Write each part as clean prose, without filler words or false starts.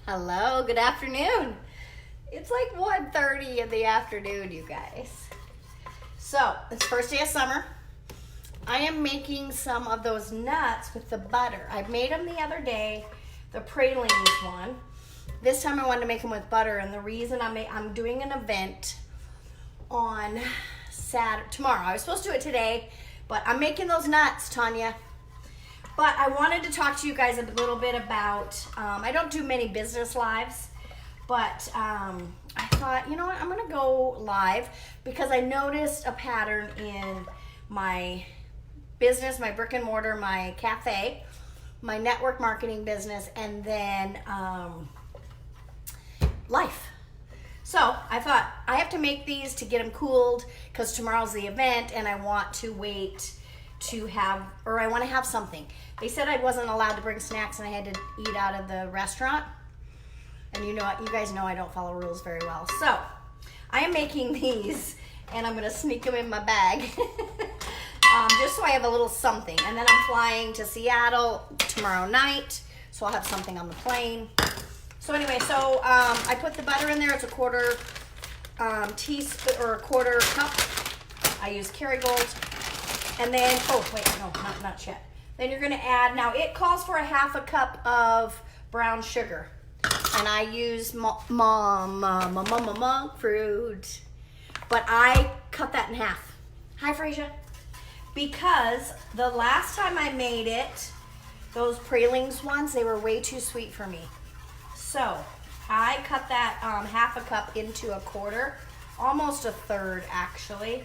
Hello, good afternoon. It's like 1:30 in the afternoon, you guys. So, it's first day of summer. I am making some of those nuts with the butter. I made them the other day, the pralines one. This time I wanted to make them with butter, and the reason I'm doing an event on tomorrow. I was supposed to do it today, but I'm making those nuts, Tanya. But I wanted to talk to you guys a little bit about, I don't do many business lives, but I thought, you know what, I'm gonna go live because I noticed a pattern in my business, my brick and mortar, my cafe, my network marketing business, and then life. So I thought I have to make these to get them cooled because tomorrow's the event and I want to wait to have, or I want to have something. They said I wasn't allowed to bring snacks and I had to eat out of the restaurant. And you guys know I don't follow rules very well. So I am making these and I'm gonna sneak them in my bag just so I have a little something. And then I'm flying to Seattle tomorrow night, so I'll have something on the plane. So anyway, I put the butter in there. It's a quarter teaspoon or a quarter cup. I use Kerrygold. And then, oh wait, no, not yet. Then you're gonna add, now it calls for a half a cup of brown sugar. And I use monk fruit. But I cut that in half. Hi, Frasier. Because the last time I made it, those pralines ones, they were way too sweet for me. So I cut that half a cup into a quarter, almost a third actually.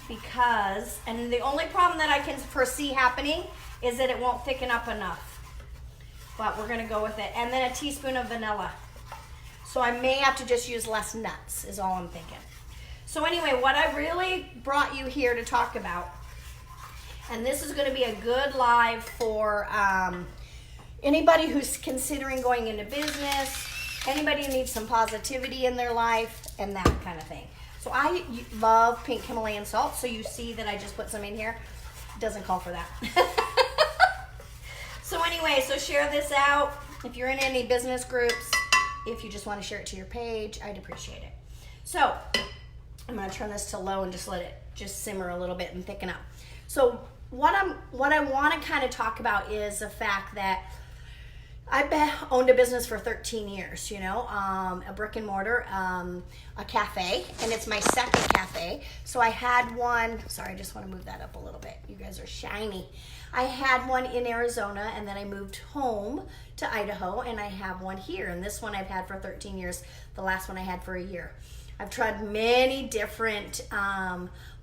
Because, and the only problem that I can foresee happening is that it won't thicken up enough. But we're gonna go with it. And then a teaspoon of vanilla. So I may have to just use less nuts is all I'm thinking. So anyway, what I really brought you here to talk about, and this is gonna be a good live for anybody who's considering going into business, anybody who needs some positivity in their life, and that kind of thing. So I love pink Himalayan salt, so you see that I just put some in here. It doesn't call for that. So anyway, so share this out. If you're in any business groups, if you just want to share it to your page, I'd appreciate it. So I'm gonna turn this to low and just let it just simmer a little bit and thicken up. So what I want to kind of talk about is the fact that I've owned a business for 13 years, a brick and mortar, a cafe, and it's my second cafe. So I had one, sorry, I just want to move that up a little bit. You guys are shiny. I had one in Arizona, and then I moved home to Idaho, and I have one here. And this one I've had for 13 years. The last one I had for a year. I've tried many different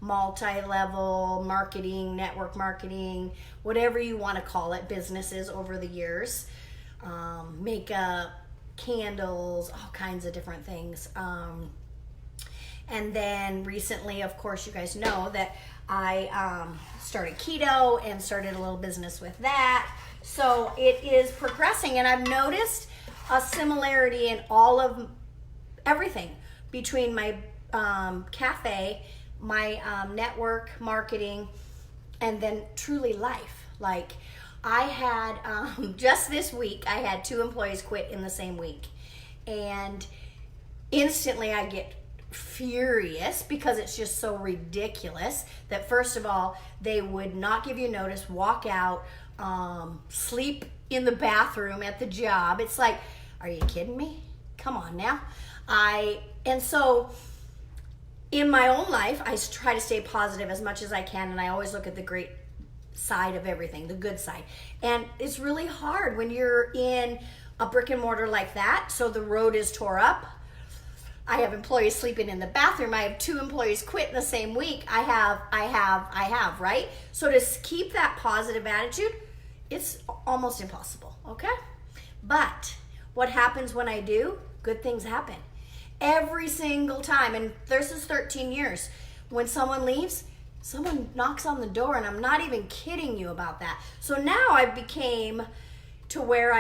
multi-level marketing, network marketing, whatever you want to call it, businesses over the years. Makeup, candles, all kinds of different things. And then recently, of course, you guys know that I started keto and started a little business with that. So it is progressing, and I've noticed a similarity in all of everything between my cafe, my network marketing, and then truly life. Like I had, just this week, I had 2 employees quit in the same week. And instantly I get furious because it's just so ridiculous that first of all, they would not give you notice, walk out, sleep in the bathroom at the job. It's like, are you kidding me? Come on now. And so in my own life, I try to stay positive as much as I can, and I always look at the great side of everything, the good side. And it's really hard when you're in a brick and mortar like that. So the road is tore up. I have employees sleeping in the bathroom. I have 2 employees quit in the same week. I have, right? So to keep that positive attitude, it's almost impossible, okay? But what happens when I do? Good things happen. Every single time, and this is 13 years. When someone leaves, someone knocks on the door, and I'm not even kidding you about that. So now I became to where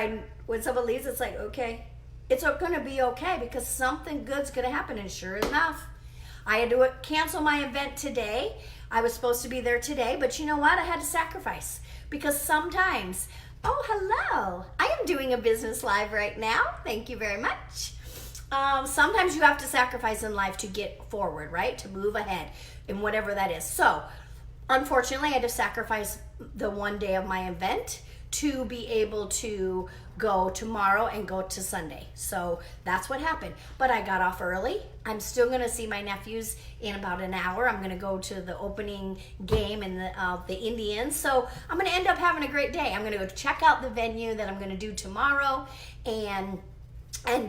when someone leaves, it's like, okay, it's gonna be okay because something good's gonna happen. And sure enough, I had to cancel my event today. I was supposed to be there today, but you know what? I had to sacrifice because sometimes, oh, hello, I am doing a business live right now. Thank you very much. Sometimes you have to sacrifice in life to get forward, right? To move ahead in whatever that is. So, unfortunately, I had to sacrifice the one day of my event to be able to go tomorrow and go to Sunday. So that's what happened. But I got off early. I'm still going to see my nephews in about an hour. I'm going to go to the opening game in the Indians. So I'm going to end up having a great day. I'm going to go check out the venue that I'm going to do tomorrow and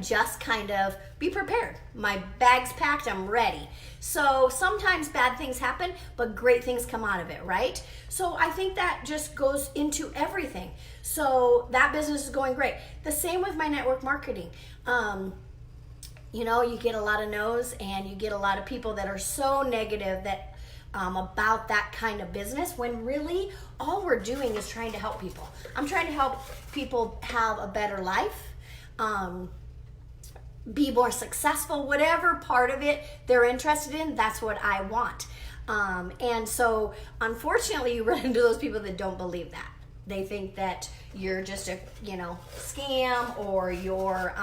just kind of be prepared. My bag's packed, I'm ready. So sometimes bad things happen, but great things come out of it, right? So I think that just goes into everything. So that business is going great. The same with my network marketing. You know, you get a lot of no's and you get a lot of people that are so negative that about that kind of business, when really all we're doing is trying to help people. I'm trying to help people have a better life, be more successful, whatever part of it they're interested in, that's what I want. And so unfortunately you run into those people that don't believe that. They think that you're just a, scam, or you're,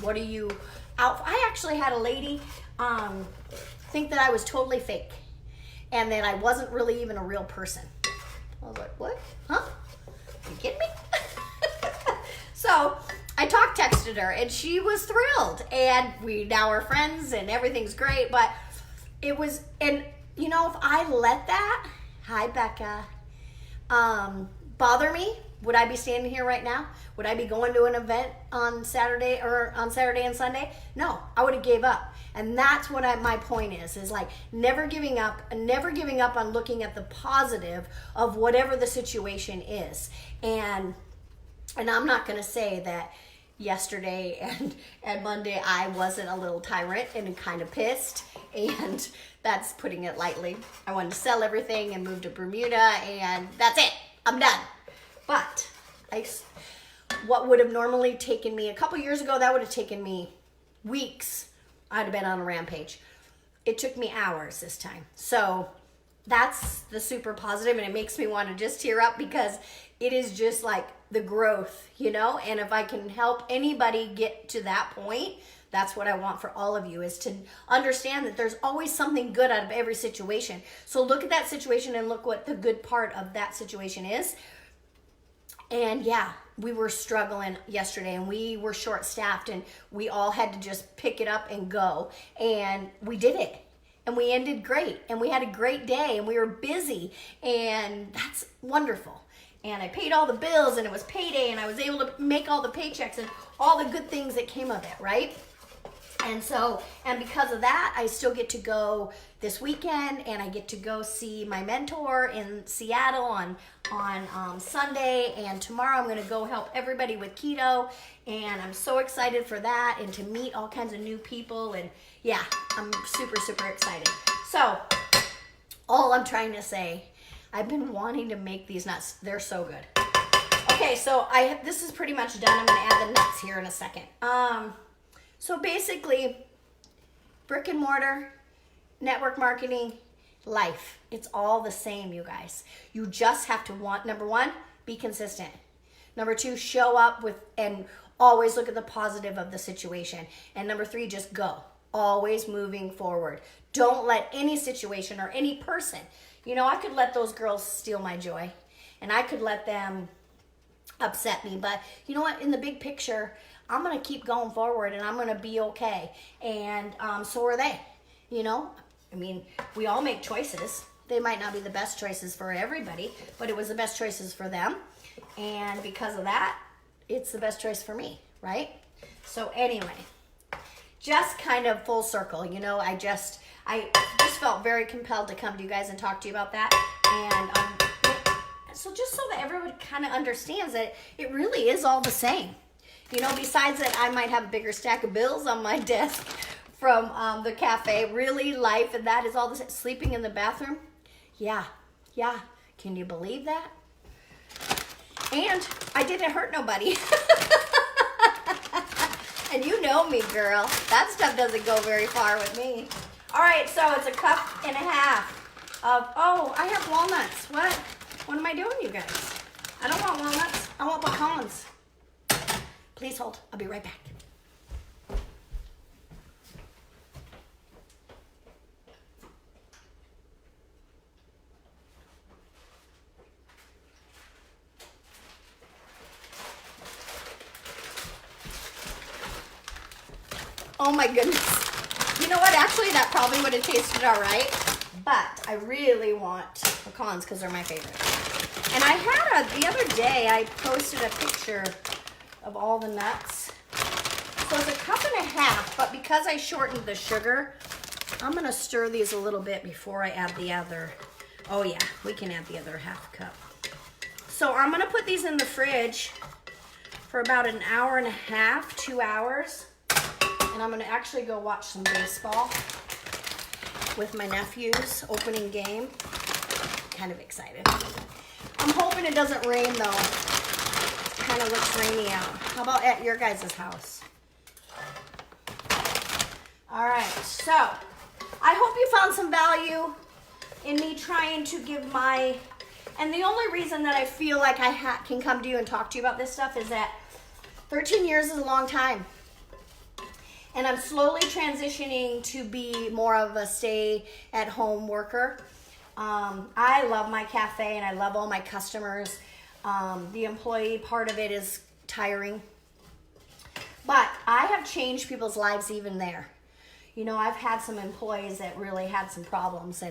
what are you out? I actually had a lady think that I was totally fake and that I wasn't really even a real person. I was like, what? Huh? Are you kidding me? So I texted her and she was thrilled, and we now are friends and everything's great. But it was, and if I let that, hi Becca, bother me, would I be standing here right now? Would I be going to an event on Saturday and Sunday? No, I would have gave up. And that's what my point is like never giving up on looking at the positive of whatever the situation is. And I'm not going to say that yesterday and Monday I wasn't a little tyrant and kind of pissed, and that's putting it lightly. I wanted to sell everything and move to Bermuda, and that's it. I'm done. But what would have normally taken me a couple years ago, that would have taken me weeks. I'd have been on a rampage. It took me hours this time. So that's the super positive, and it makes me want to just tear up because it is just like the growth, and if I can help anybody get to that point, that's what I want for all of you, is to understand that there's always something good out of every situation. So look at that situation and look what the good part of that situation is. And yeah, we were struggling yesterday and we were short-staffed and we all had to just pick it up and go, and we did it. And we ended great, and we had a great day, and we were busy, and that's wonderful. And I paid all the bills, and it was payday, and I was able to make all the paychecks and all the good things that came of it, right? And so, and because of that, I still get to go this weekend, and I get to go see my mentor in Seattle on Sunday, and tomorrow I'm going to go help everybody with keto, and I'm so excited for that, and to meet all kinds of new people, and yeah, I'm super, super excited. So, all I'm trying to say, I've been wanting to make these nuts. They're so good. Okay, so this is pretty much done. I'm going to add the nuts here in a second. So basically, brick and mortar, network marketing, life. It's all the same, you guys. You just have to number one, be consistent. Number two, show up and always look at the positive of the situation. And number three, just go. Always moving forward. Don't let any situation or any person, I could let those girls steal my joy, and I could let them upset me, but you know what? In the big picture, I'm going to keep going forward, and I'm going to be okay, and so are they. We all make choices. They might not be the best choices for everybody, but it was the best choices for them, and because of that, it's the best choice for me, right? So anyway, just kind of full circle, I just felt very compelled to come to you guys and talk to you about that. And so just so that everyone kind of understands that it really is all the same. Besides that I might have a bigger stack of bills on my desk from the cafe, really life, and that is all the same. Sleeping in the bathroom, yeah. Can you believe that? And I didn't hurt nobody. And you know me, girl. That stuff doesn't go very far with me. All right, so it's a cup and a half of, I have walnuts. What am I doing, you guys? I don't want walnuts. I want pecans. Please hold. I'll be right back. Oh my goodness. You know what? Actually, that probably would have tasted all right. But I really want pecans because they're my favorite. And I had the other day, I posted a picture of all the nuts. So it's a cup and a half, but because I shortened the sugar, I'm going to stir these a little bit before I add the other. Oh yeah, we can add the other half cup. So I'm going to put these in the fridge for about an hour and a half, 2 hours. And I'm gonna actually go watch some baseball with my nephews, opening game. Kind of excited. I'm hoping it doesn't rain though. It kind of looks rainy out. How about at your guys' house? All right, so I hope you found some value in me trying to give and the only reason that I feel like I can come to you and talk to you about this stuff is that 13 years is a long time. And I'm slowly transitioning to be more of a stay-at-home worker. I love my cafe and I love all my customers. The employee part of it is tiring. But I have changed people's lives even there. You know, I've had some employees that really had some problems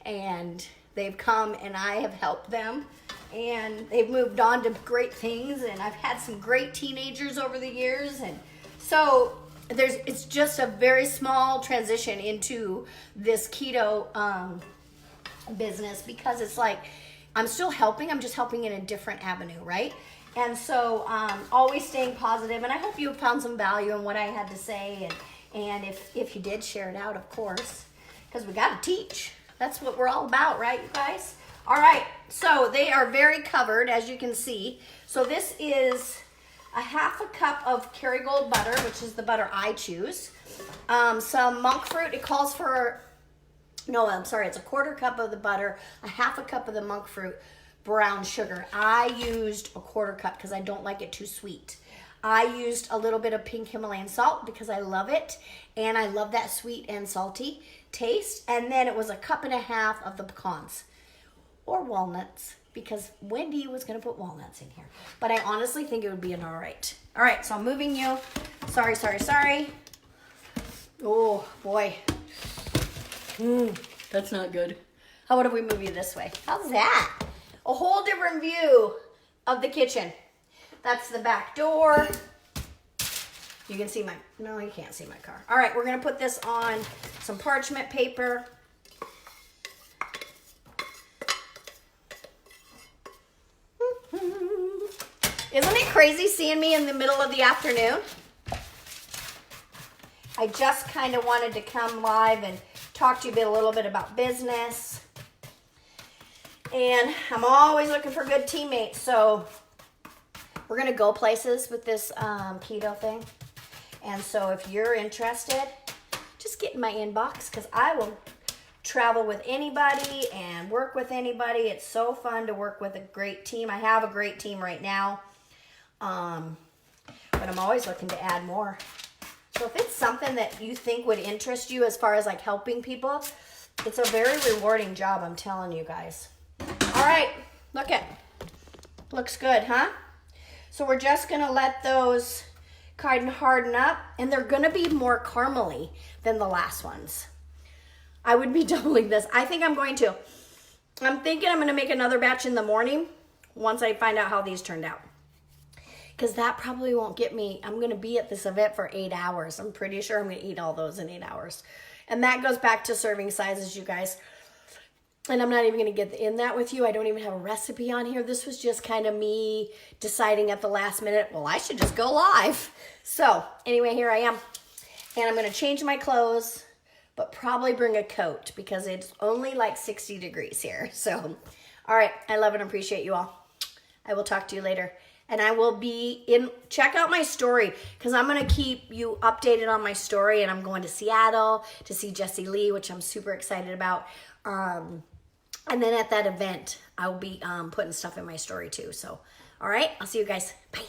and they've come and I have helped them. And they've moved on to great things. And I've had some great teenagers over the years. And so it's just a very small transition into this keto business because it's like I'm still helping. I'm just helping in a different avenue, right? And so always staying positive. And I hope you found some value in what I had to say. And if you did, share it out, of course, because we got to teach. That's what we're all about, right, you guys? All right. So they are very covered, as you can see. So this is a half a cup of Kerrygold butter, which is the butter I choose. Some monk fruit. It calls for, no, I'm sorry, it's a quarter cup of the butter, a half a cup of the monk fruit, brown sugar. I used a quarter cup because I don't like it too sweet. I used a little bit of pink Himalayan salt because I love it, and I love that sweet and salty taste. And then it was a cup and a half of the pecans or walnuts, because Wendy was going to put walnuts in here. But I honestly think it would be an all right. All right, so I'm moving you. Sorry. Oh, boy. That's not good. How about if we move you this way? How's that? A whole different view of the kitchen. That's the back door. You can see no, you can't see my car. All right, we're going to put this on some parchment paper. Isn't it crazy seeing me in the middle of the afternoon? I just kind of wanted to come live and talk to you a little bit about business. And I'm always looking for good teammates. So we're going to go places with this keto thing. And so if you're interested, just get in my inbox because I will travel with anybody and work with anybody. It's so fun to work with a great team. I have a great team right now. But I'm always looking to add more. So if it's something that you think would interest you as far as like helping people, it's a very rewarding job, I'm telling you guys. All right, looks good, huh? So we're just gonna let those kind of harden up, and they're gonna be more caramely than the last ones. I would be doubling this. I'm thinking I'm gonna make another batch in the morning once I find out how these turned out. Because that probably won't get me, I'm going to be at this event for 8 hours. I'm pretty sure I'm going to eat all those in 8 hours. And that goes back to serving sizes, you guys. And I'm not even going to get in that with you. I don't even have a recipe on here. This was just kind of me deciding at the last minute, well, I should just go live. So anyway, here I am. And I'm going to change my clothes, but probably bring a coat because it's only like 60 degrees here. So, all right. I love and appreciate you all. I will talk to you later. And I will check out my story because I'm going to keep you updated on my story. And I'm going to Seattle to see Jessie Lee, which I'm super excited about. And then at that event, I'll be putting stuff in my story too. So, all right, I'll see you guys. Bye.